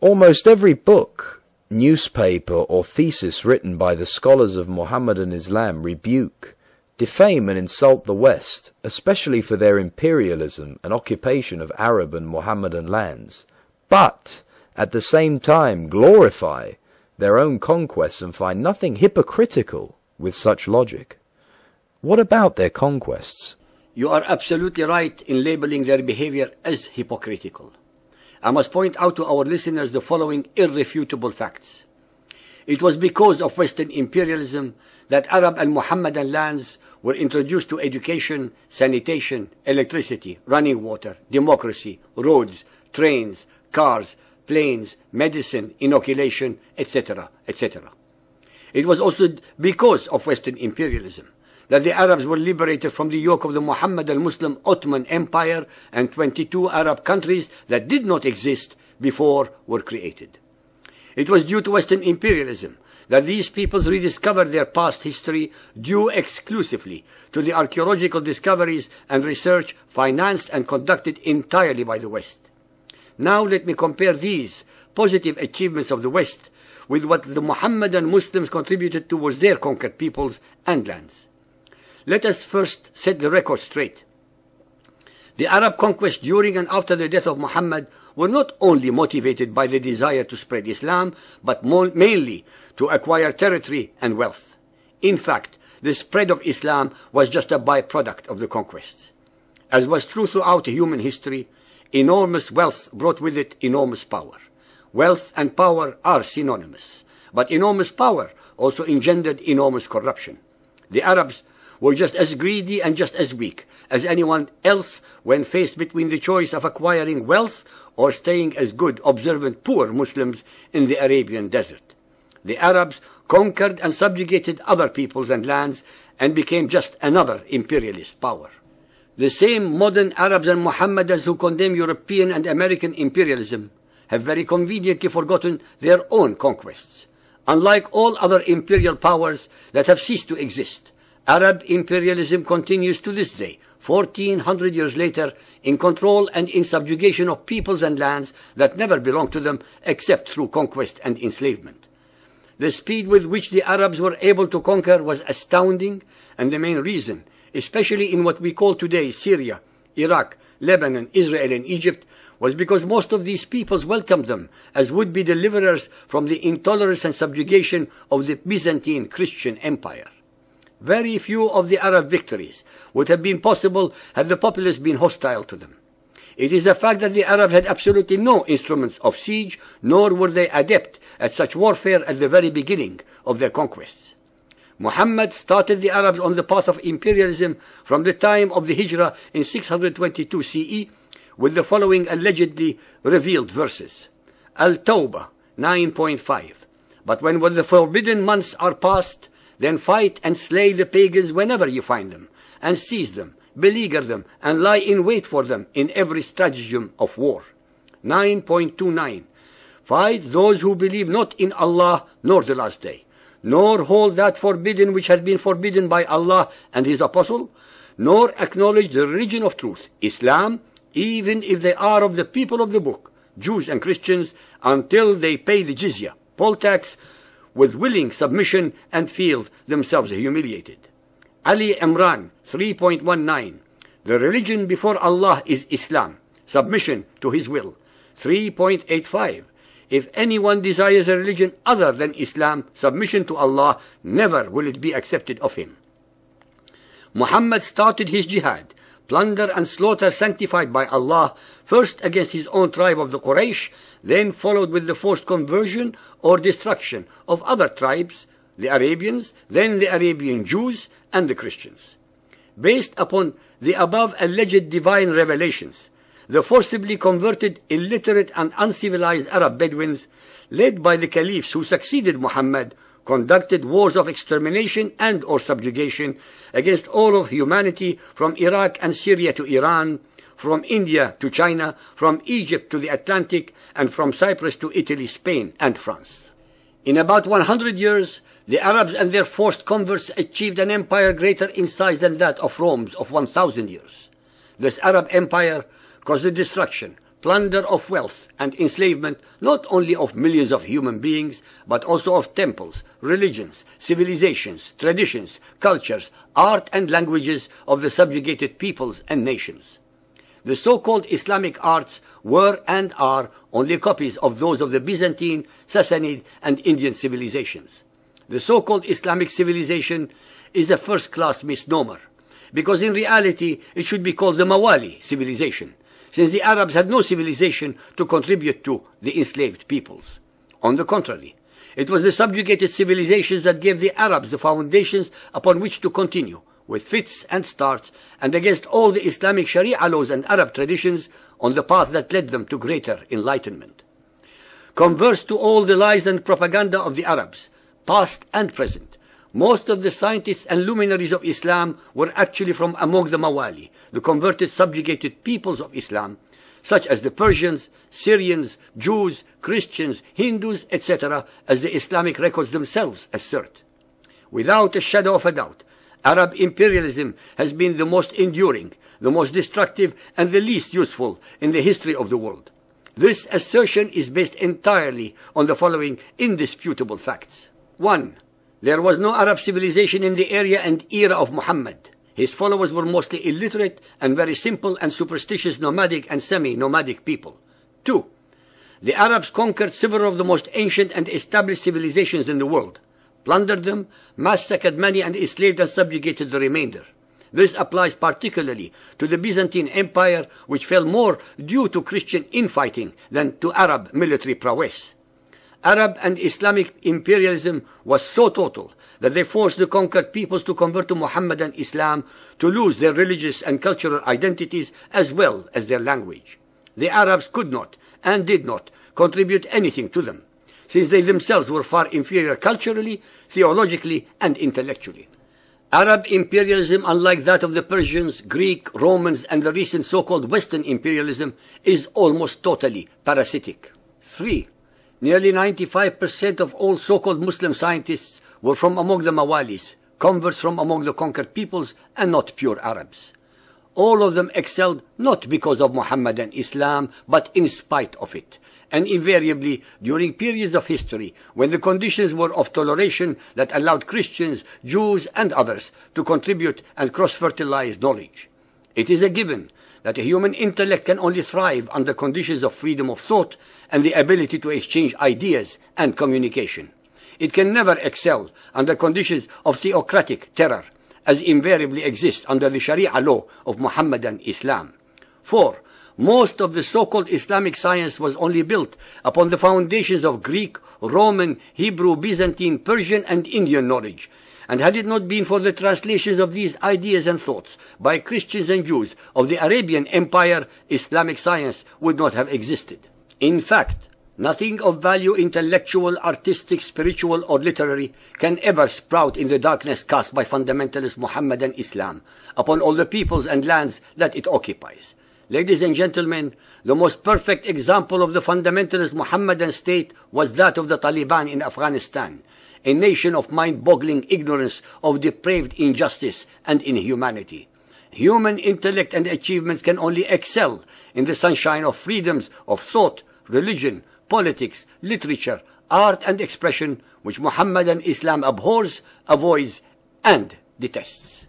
Almost every book, newspaper, or thesis written by the scholars of Mohammedan Islam rebuke, defame and insult the West, especially for their imperialism and occupation of Arab and Mohammedan lands, but at the same time glorify their own conquests and find nothing hypocritical with such logic. What about their conquests? You are absolutely right in labeling their behavior as hypocritical. I must point out to our listeners the following irrefutable facts. It was because of Western imperialism that Arab and Mohammedan lands were introduced to education, sanitation, electricity, running water, democracy, roads, trains, cars, planes, medicine, inoculation, etc., etc. It was also because of Western imperialism that the Arabs were liberated from the yoke of the Mohammedan Muslim Ottoman Empire, and 22 Arab countries that did not exist before were created. It was due to Western imperialism that these peoples rediscovered their past history due exclusively to the archaeological discoveries and research financed and conducted entirely by the West. Now let me compare these positive achievements of the West with what the Mohammedan Muslims contributed towards their conquered peoples and lands. Let us first set the record straight. The Arab conquests during and after the death of Muhammad were not only motivated by the desire to spread Islam, but mainly to acquire territory and wealth. In fact, the spread of Islam was just a byproduct of the conquests. As was true throughout human history, enormous wealth brought with it enormous power. Wealth and power are synonymous, but enormous power also engendered enormous corruption. The Arabs were just as greedy and just as weak as anyone else when faced between the choice of acquiring wealth or staying as good, observant, poor Muslims in the Arabian desert. The Arabs conquered and subjugated other peoples and lands and became just another imperialist power. The same modern Arabs and Mohammedans who condemn European and American imperialism have very conveniently forgotten their own conquests. Unlike all other imperial powers that have ceased to exist, Arab imperialism continues to this day, 1400 years later, in control and in subjugation of peoples and lands that never belonged to them except through conquest and enslavement. The speed with which the Arabs were able to conquer was astounding, and the main reason, especially in what we call today Syria, Iraq, Lebanon, Israel, and Egypt, was because most of these peoples welcomed them as would-be deliverers from the intolerance and subjugation of the Byzantine Christian Empire. Very few of the Arab victories would have been possible had the populace been hostile to them. It is the fact that the Arabs had absolutely no instruments of siege, nor were they adept at such warfare at the very beginning of their conquests. Muhammad started the Arabs on the path of imperialism from the time of the Hijrah in 622 CE with the following allegedly revealed verses. Al-Tawbah 9.5. But when the forbidden months are past, then fight and slay the pagans whenever you find them, and seize them, beleaguer them, and lie in wait for them in every stratagem of war. 9.29. Fight those who believe not in Allah nor the last day, nor hold that forbidden which has been forbidden by Allah and His Apostle, nor acknowledge the religion of truth, Islam, even if they are of the people of the book, Jews and Christians, until they pay the jizya, poll tax, with willing submission and feel themselves humiliated. Ali Imran 3.19. The religion before Allah is Islam, submission to His will. 3.85. If anyone desires a religion other than Islam, submission to Allah, never will it be accepted of him. Muhammad started his jihad, plunder and slaughter sanctified by Allah, first against his own tribe of the Quraysh, then followed with the forced conversion or destruction of other tribes, the Arabians, then the Arabian Jews and the Christians. Based upon the above alleged divine revelations, the forcibly converted, illiterate and uncivilized Arab Bedouins, led by the caliphs who succeeded Muhammad, conducted wars of extermination and or subjugation against all of humanity from Iraq and Syria to Iran, from India to China, from Egypt to the Atlantic, and from Cyprus to Italy, Spain, and France. In about 100 years, the Arabs and their forced converts achieved an empire greater in size than that of Rome's of 1,000 years. This Arab empire caused the destruction, plunder of wealth and enslavement not only of millions of human beings, but also of temples, religions, civilizations, traditions, cultures, art and languages of the subjugated peoples and nations. The so-called Islamic arts were and are only copies of those of the Byzantine, Sassanid and Indian civilizations. The so-called Islamic civilization is a first-class misnomer, because in reality it should be called the Mawali civilization, since the Arabs had no civilization to contribute to the enslaved peoples. On the contrary, it was the subjugated civilizations that gave the Arabs the foundations upon which to continue, with fits and starts, and against all the Islamic Sharia laws and Arab traditions, on the path that led them to greater enlightenment. Converse to all the lies and propaganda of the Arabs, past and present. Most of the scientists and luminaries of Islam were actually from among the Mawali, the converted subjugated peoples of Islam, such as the Persians, Syrians, Jews, Christians, Hindus, etc., as the Islamic records themselves assert. Without a shadow of a doubt, Arab imperialism has been the most enduring, the most destructive, and the least useful in the history of the world. This assertion is based entirely on the following indisputable facts. 1. There was no Arab civilization in the area and era of Muhammad. His followers were mostly illiterate and very simple and superstitious nomadic and semi-nomadic people. 2. The Arabs conquered several of the most ancient and established civilizations in the world, plundered them, massacred many, and enslaved and subjugated the remainder. This applies particularly to the Byzantine Empire, which fell more due to Christian infighting than to Arab military prowess. Arab and Islamic imperialism was so total that they forced the conquered peoples to convert to Muhammadan Islam, to lose their religious and cultural identities as well as their language. The Arabs could not and did not contribute anything to them, since they themselves were far inferior culturally, theologically, and intellectually. Arab imperialism, unlike that of the Persians, Greek, Romans, and the recent so-called Western imperialism, is almost totally parasitic. 3. Nearly 95% of all so-called Muslim scientists were from among the Mawalis, converts from among the conquered peoples, and not pure Arabs. All of them excelled not because of Muhammadan Islam, but in spite of it, and invariably during periods of history when the conditions were of toleration that allowed Christians, Jews, and others to contribute and cross-fertilize knowledge. It is a given that a human intellect can only thrive under conditions of freedom of thought and the ability to exchange ideas and communication. It can never excel under conditions of theocratic terror, as invariably exists under the Sharia law of Muhammadan Islam. 4. Most of the so-called Islamic science was only built upon the foundations of Greek, Roman, Hebrew, Byzantine, Persian, and Indian knowledge, and had it not been for the translations of these ideas and thoughts by Christians and Jews of the Arabian Empire, Islamic science would not have existed. In fact, nothing of value, intellectual, artistic, spiritual, or literary, can ever sprout in the darkness cast by fundamentalist Muhammadan Islam upon all the peoples and lands that it occupies. Ladies and gentlemen, the most perfect example of the fundamentalist Muhammadan state was that of the Taliban in Afghanistan, a nation of mind-boggling ignorance, of depraved injustice and inhumanity. Human intellect and achievements can only excel in the sunshine of freedoms of thought, religion, politics, literature, art and expression, which Muhammadan Islam abhors, avoids, and detests.